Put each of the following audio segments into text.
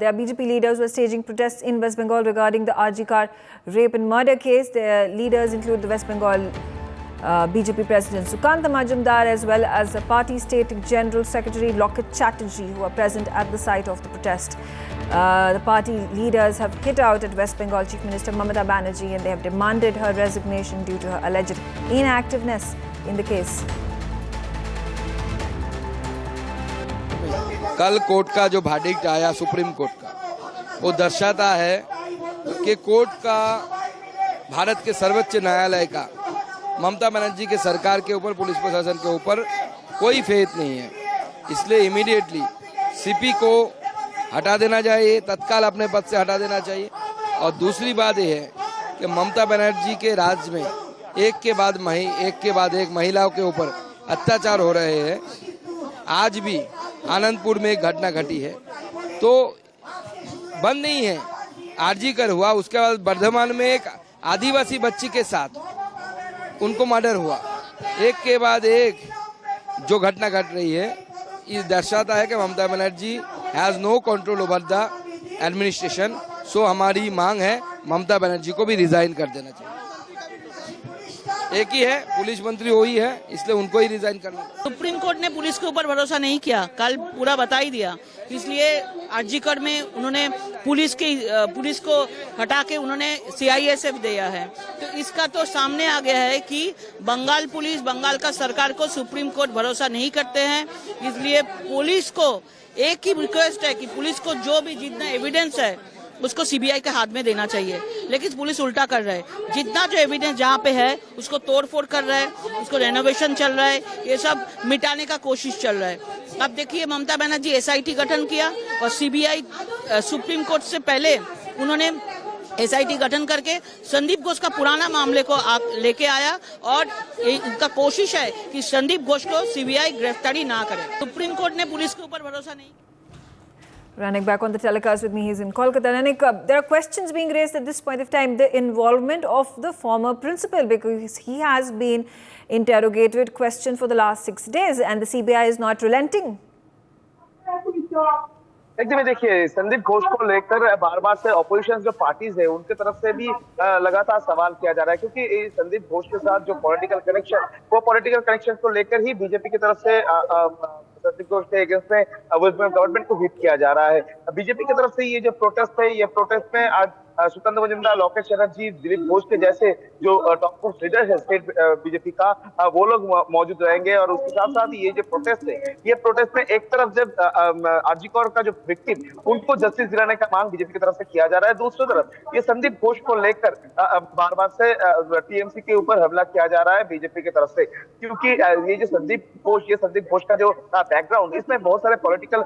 There are BJP leaders who are staging protests in West Bengal regarding the RG Kar rape and murder case. The leaders include the West Bengal BJP President Sukanta Majumdar as well as the party State General Secretary Lokit Chatterjee, who are present at the site of the protest. The party leaders have hit out at West Bengal Chief Minister Mamata Banerjee and they have demanded her resignation due to her alleged inactiveness in the case. कल court का जो verdict आया supreme court का, वो दर्शाता है कि court का भारत के सर्वोच्च न्यायालय का ममता बनर्जी के सरकार के ऊपर, पुलिस प्रशासन के ऊपर कोई फेथ नहीं है। इसलिए इमीडिएटली सीपी को हटा देना चाहिए, तत्काल अपने पद से हटा देना चाहिए। और दूसरी बात यह है कि ममता बनर्जी के राज्य में एक के बाद एक महिलाओं के ऊपर अत्याचार हो रहे हैं। आज भी आनंदपुर में एक घटना घटी है, तो बंद नहीं है। आरजी कर हुआ, उसके बाद वर्धमान में एक आदिवासी बच्ची के साथ उनको मर्डर हुआ। एक के बाद एक जो घटना घट रही है, ये दर्शाता है कि Mamata Banerjee has no control over the administration. So हमारी मांग है ममता बनर्जी को भी रिजाइन कर देना चाहिए। एक ही है, पुलिस मंत्री वही है, इसलिए उनको ही रिजाइन करना। सुप्रीम कोर्ट ने पुलिस के ऊपर भरोसा नहीं किया, कल पूरा बता ही दिया। इसलिए आरजीकर में उन्होंने पुलिस को हटा के उन्होंने सीआईएसएफ दिया है। तो इसका तो सामने आ गया है कि बंगाल पुलिस, बंगाल का सरकार को सुप्रीम कोर्ट भरोसा नहीं करते हैं। इसलिए पुलिस को एक ही रिक्वेस्ट है कि पुलिस को जो भी जितना एविडेंस है उसको सीबीआई के हाथ में देना चाहिए। लेकिन पुलिस उल्टा कर रहा है, जितना जो एविडेंस जहाँ पे है उसको तोड़फोड़ कर रहा है, उसको रेनोवेशन चल रहा है, ये सब मिटाने का कोशिश चल रहा है। अब देखिए ममता बनर्जी एसआईटी गठन किया और सीबीआई सुप्रीम कोर्ट से पहले उन्होंने एसआईटी गठन करके संदीप घोष का पुराना मामले को लेके आया और इनका कोशिश है कि संदीप घोष को सीबीआई गिरफ्तारी ना करे। सुप्रीम कोर्ट ने पुलिस के ऊपर भरोसा नहीं। Ranik back on the telecast with me, he's in Kolkata. Ranik, there are questions being raised at this point of time, the involvement of the former principal, because he has been interrogated, questioned for the last 6 days and the CBI is not relenting. एकदम देखिए, संदीप घोष को लेकर बार बार से opposition जो parties है उनके तरफ से भी लगातार सवाल किया जा रहा है, क्योंकि संदीप घोष के साथ जो पॉलिटिकल कनेक्शन को लेकर ही बीजेपी की तरफ से संदीप घोष के अगेंस्ट में गवर्नमेंट को हिट किया जा रहा है। बीजेपी की तरफ से ये जो प्रोटेस्ट है, ये प्रोटेस्ट में आज सुकंत मजुमदार, लोकेश चटर्जी, दिलीप घोष के जैसे जो टॉप मोस्ट लीडर है स्टेट बीजेपी का, वो लोग मौजूद रहेंगे। और उसके साथ साथ ये जो प्रोटेस्ट है, ये प्रोटेस्ट में एक तरफ जब आरजी कौर का जो विक्टिम, उनको जस्टिस दिलाने का मांग बीजेपी की तरफ से किया जा रहा है, दूसरी तरफ ये संदीप घोष को लेकर बार बार से टीएमसी के ऊपर हमला किया जा रहा है बीजेपी की तरफ से। क्योंकि ये जो संदीप घोष का जो बैकग्राउंड, इसमें बहुत सारे पॉलिटिकल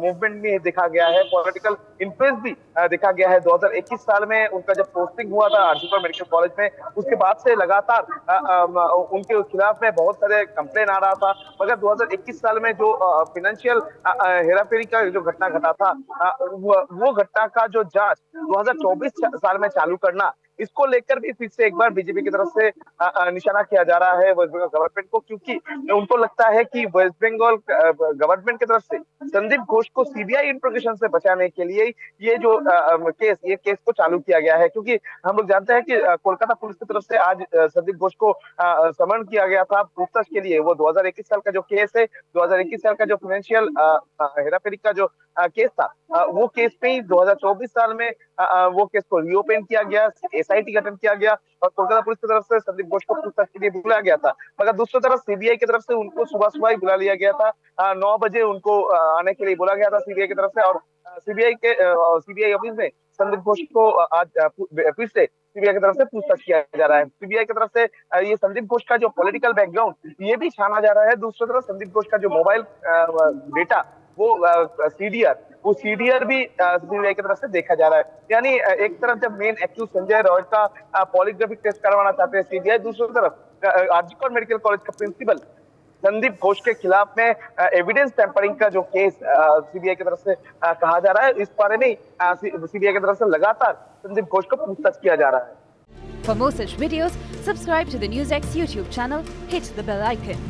मूवमेंट भी देखा गया है, पॉलिटिकल इन्फ्लुएंस भी देखा गया है। 2021 साल में उनका जब पोस्टिंग हुआ था आरजीकर मेडिकल कॉलेज में, उसके बाद से लगातार उनके खिलाफ में बहुत सारे कंप्लेन आ रहा था। मगर 2021 साल में जो फाइनेंशियल हेराफेरी का जो घटना घटा था, वो घटना का जो जांच 2024 साल में चालू करना, इसको लेकर भी फिर से एक बार बीजेपी की तरफ से निशाना किया जा रहा है वेस्ट बंगाल गवर्नमेंट को, क्योंकि उनको लगता है कि वेस्ट बंगाल गवर्नमेंट की तरफ से संदीप घोष को सीबीआई इंट्रोगेशन से बचाने के लिए ये जो केस को चालू किया गया है। क्योंकि हम लोग जानते हैं कि कोलकाता पुलिस की तरफ से आज संदीप घोष को समन किया गया था पूछताछ के लिए। वो 2021 साल का जो केस है, 2021 साल का जो फाइनेंशियल हेराफेरी का जो केस था, वो केस पे ही 2024 साल में वो केस को रीओपन किया गया, एसआईटी गठन किया गया और कोलकाता पुलिस की तरफ से संदीप घोष को पूछताछ के लिए बुलाया गया था। मगर दूसरी तरफ सीबीआई की तरफ से उनको सुबह ही बुला लिया गया था, 9 बजे उनको आने के लिए बोला गया था सीबीआई की तरफ से। और सीबीआई ऑफिस में संदीप घोष को आज फिर से सीबीआई की तरफ से पूछताछ किया जा रहा है। सीबीआई की तरफ से ये संदीप घोष का जो पॉलिटिकल बैकग्राउंड, ये भी छाना जा रहा है। दूसरी तरफ संदीप घोष का जो मोबाइल डेटा, वो सीडीआर भी सीबीआई की तरफ से देखा जा रहा है। यानी एक तरफ जब मेन एक्यूज संजय रॉय का पॉलीग्राफिक टेस्ट करवाना चाहते हैं सीबीआई, दूसरी तरफ आरजीकर मेडिकल कॉलेज का प्रिंसिपल संदीप घोष के खिलाफ में एविडेंस टेम्परिंग का जो केस सीबीआई की तरफ से कहा जा रहा है, इस बारे में सीबीआई की तरफ से लगातार संदीप घोष को पूछताछ किया जा रहा है। For more such videos, subscribe to the NewsX YouTube channel, hit the bell icon.